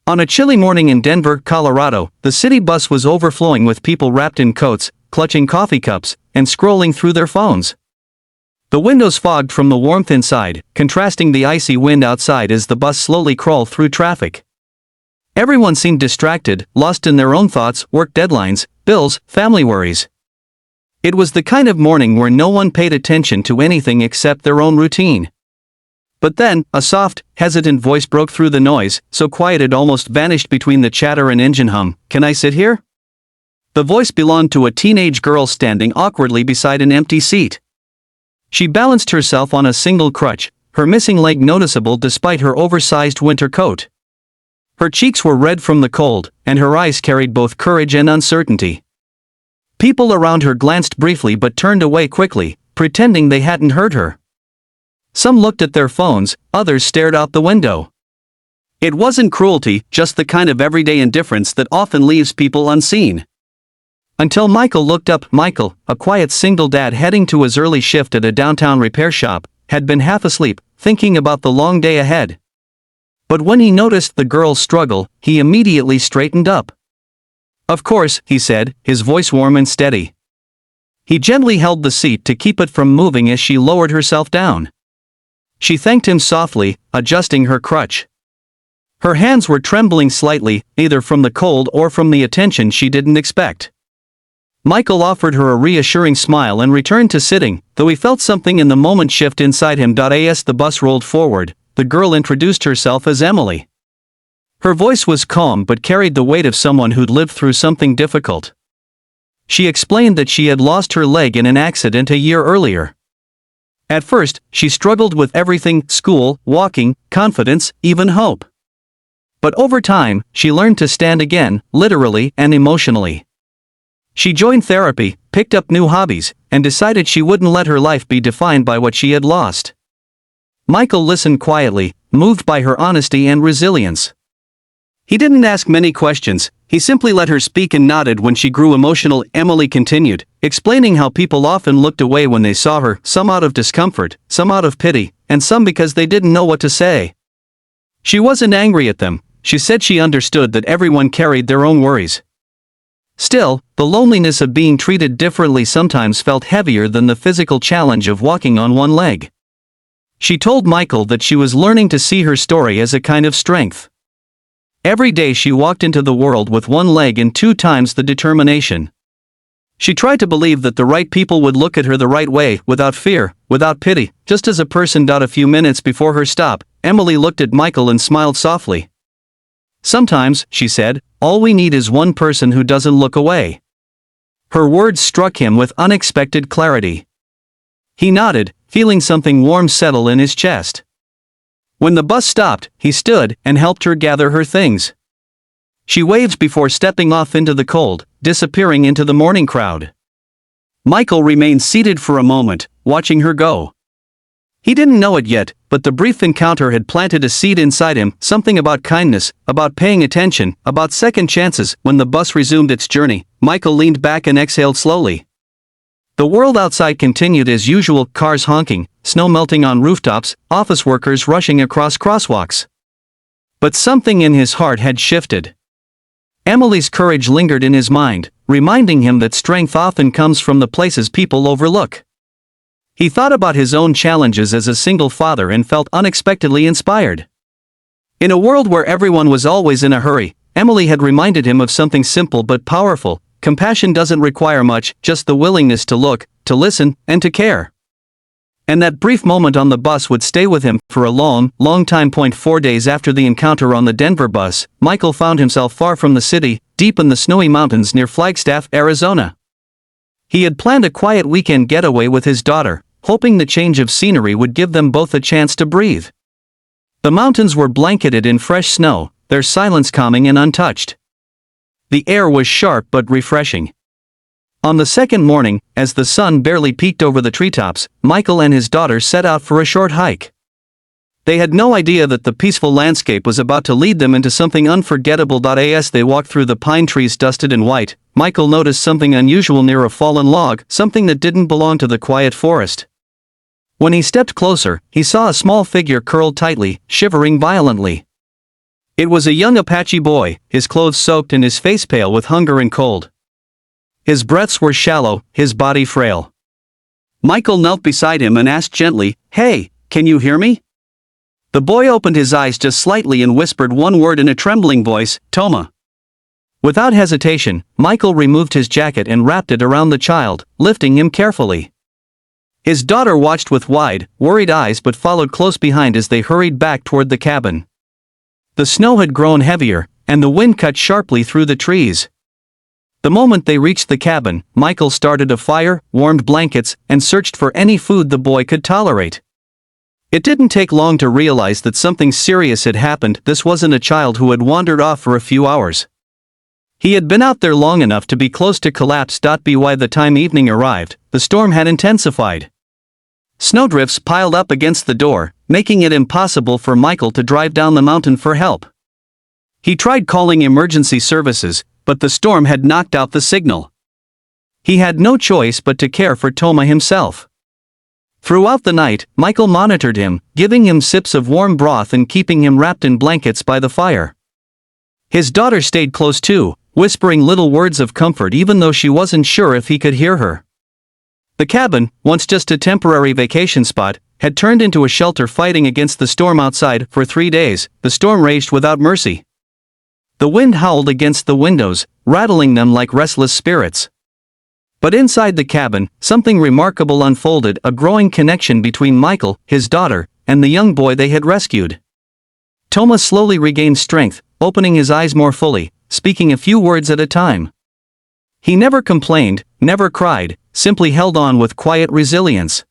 On a chilly morning in Denver, Colorado, the city bus was overflowing with people wrapped in coats, clutching coffee cups, and scrolling through their phones. The windows fogged from the warmth inside, contrasting the icy wind outside as the bus slowly crawled through traffic. Everyone seemed distracted, lost in their own thoughts, work deadlines, bills, family worries. It was the kind of morning where no one paid attention to anything except their own routine. But then, a soft, hesitant voice broke through the noise, so quiet it almost vanished between the chatter and engine hum. "Can I sit here?" The voice belonged to a teenage girl standing awkwardly beside an empty seat. She balanced herself on a single crutch, her missing leg noticeable despite her oversized winter coat. Her cheeks were red from the cold, and her eyes carried both courage and uncertainty. People around her glanced briefly but turned away quickly, pretending they hadn't heard her. Some looked at their phones, others stared out the window. It wasn't cruelty, just the kind of everyday indifference that often leaves people unseen. Until Michael looked up. Michael, a quiet single dad heading to his early shift at a downtown repair shop, had been half asleep, thinking about the long day ahead. But when he noticed the girl's struggle, he immediately straightened up. "Of course," he said, his voice warm and steady. He gently held the seat to keep it from moving as she lowered herself down. She thanked him softly, adjusting her crutch. Her hands were trembling slightly, either from the cold or from the attention she didn't expect. Michael offered her a reassuring smile and returned to sitting, though he felt something in the moment shift inside him. As the bus rolled forward, the girl introduced herself as Emily. Her voice was calm but carried the weight of someone who'd lived through something difficult. She explained that she had lost her leg in an accident a year earlier. At first, she struggled with everything: school, walking, confidence, even hope. But over time, she learned to stand again, literally and emotionally. She joined therapy, picked up new hobbies, and decided she wouldn't let her life be defined by what she had lost. Michael listened quietly, moved by her honesty and resilience. He didn't ask many questions, he simply let her speak and nodded when she grew emotional. Emily continued, explaining how people often looked away when they saw her, some out of discomfort, some out of pity, and some because they didn't know what to say. She wasn't angry at them, she said she understood that everyone carried their own worries. Still, the loneliness of being treated differently sometimes felt heavier than the physical challenge of walking on one leg. She told Michael that she was learning to see her story as a kind of strength. Every day she walked into the world with one leg and 2 times the determination. She tried to believe that the right people would look at her the right way, without fear, without pity. Just as a person. A few minutes before her stop, Emily looked at Michael and smiled softly. "Sometimes," she said, "all we need is one person who doesn't look away." Her words struck him with unexpected clarity. He nodded, feeling something warm settle in his chest. When the bus stopped, he stood and helped her gather her things. She waved before stepping off into the cold, disappearing into the morning crowd. Michael remained seated for a moment, watching her go. He didn't know it yet, but the brief encounter had planted a seed inside him, something about kindness, about paying attention, about second chances. When the bus resumed its journey, Michael leaned back and exhaled slowly. The world outside continued as usual: cars honking, snow melting on rooftops, office workers rushing across crosswalks. But something in his heart had shifted. Emily's courage lingered in his mind, reminding him that strength often comes from the places people overlook. He thought about his own challenges as a single father and felt unexpectedly inspired. In a world where everyone was always in a hurry, Emily had reminded him of something simple but powerful: compassion doesn't require much, just the willingness to look, to listen, and to care. And that brief moment on the bus would stay with him for a long, long time. 4 days after the encounter on the Denver bus, Michael found himself far from the city, deep in the snowy mountains near Flagstaff, Arizona. He had planned a quiet weekend getaway with his daughter, hoping the change of scenery would give them both a chance to breathe. The mountains were blanketed in fresh snow, their silence calming and untouched. The air was sharp but refreshing. On the second morning, as the sun barely peeked over the treetops, Michael and his daughter set out for a short hike. They had no idea that the peaceful landscape was about to lead them into something unforgettable. As they walked through the pine trees dusted in white, Michael noticed something unusual near a fallen log, something that didn't belong to the quiet forest. When he stepped closer, he saw a small figure curled tightly, shivering violently. It was a young Apache boy, his clothes soaked and his face pale with hunger and cold. His breaths were shallow, his body frail. Michael knelt beside him and asked gently, "Hey, can you hear me?" The boy opened his eyes just slightly and whispered one word in a trembling voice, "Toma." Without hesitation, Michael removed his jacket and wrapped it around the child, lifting him carefully. His daughter watched with wide, worried eyes but followed close behind as they hurried back toward the cabin. The snow had grown heavier, and the wind cut sharply through the trees. The moment they reached the cabin, Michael started a fire, warmed blankets, and searched for any food the boy could tolerate. It didn't take long to realize that something serious had happened. This wasn't a child who had wandered off for a few hours. He had been out there long enough to be close to collapse. By the time evening arrived, the storm had intensified. Snowdrifts piled up against the door, making it impossible for Michael to drive down the mountain for help. He tried calling emergency services, but the storm had knocked out the signal. He had no choice but to care for Toma himself. Throughout the night, Michael monitored him, giving him sips of warm broth and keeping him wrapped in blankets by the fire. His daughter stayed close too, whispering little words of comfort even though she wasn't sure if he could hear her. The cabin, once just a temporary vacation spot, had turned into a shelter fighting against the storm outside. For 3 days, the storm raged without mercy. The wind howled against the windows, rattling them like restless spirits. But inside the cabin, something remarkable unfolded, a growing connection between Michael, his daughter, and the young boy they had rescued. Toma slowly regained strength, opening his eyes more fully, speaking a few words at a time. He never complained, never cried, simply held on with quiet resilience.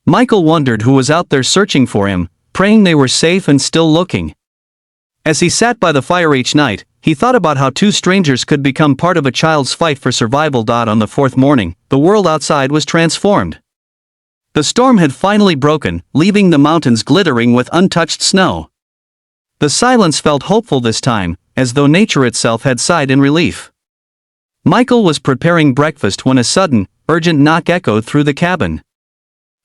Michael wondered who was out there searching for him, praying they were safe and still looking. As he sat by the fire each night, he thought about how two strangers could become part of a child's fight for survival. On the fourth morning, the world outside was transformed. The storm had finally broken, leaving the mountains glittering with untouched snow. The silence felt hopeful this time, as though nature itself had sighed in relief. Michael was preparing breakfast when a sudden, urgent knock echoed through the cabin.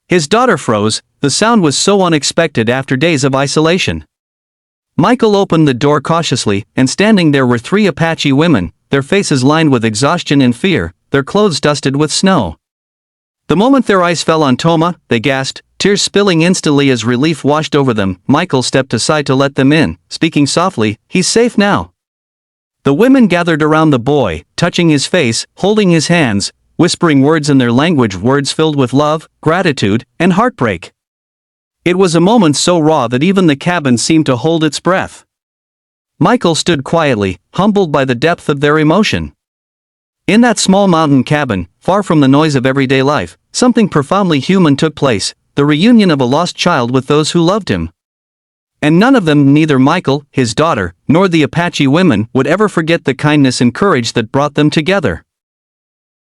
His daughter froze, the sound was so unexpected after days of isolation. Michael opened the door cautiously, and standing there were 3 Apache women, their faces lined with exhaustion and fear, their clothes dusted with snow. The moment their eyes fell on Toma, they gasped, tears spilling instantly as relief washed over them. Michael stepped aside to let them in, speaking softly, "He's safe now." The women gathered around the boy, touching his face, holding his hands, whispering words in their language, words filled with love, gratitude, and heartbreak. It was a moment so raw that even the cabin seemed to hold its breath. Michael stood quietly, humbled by the depth of their emotion. In that small mountain cabin, far from the noise of everyday life, something profoundly human took place, the reunion of a lost child with those who loved him. And none of them, neither Michael, his daughter, nor the Apache women, would ever forget the kindness and courage that brought them together.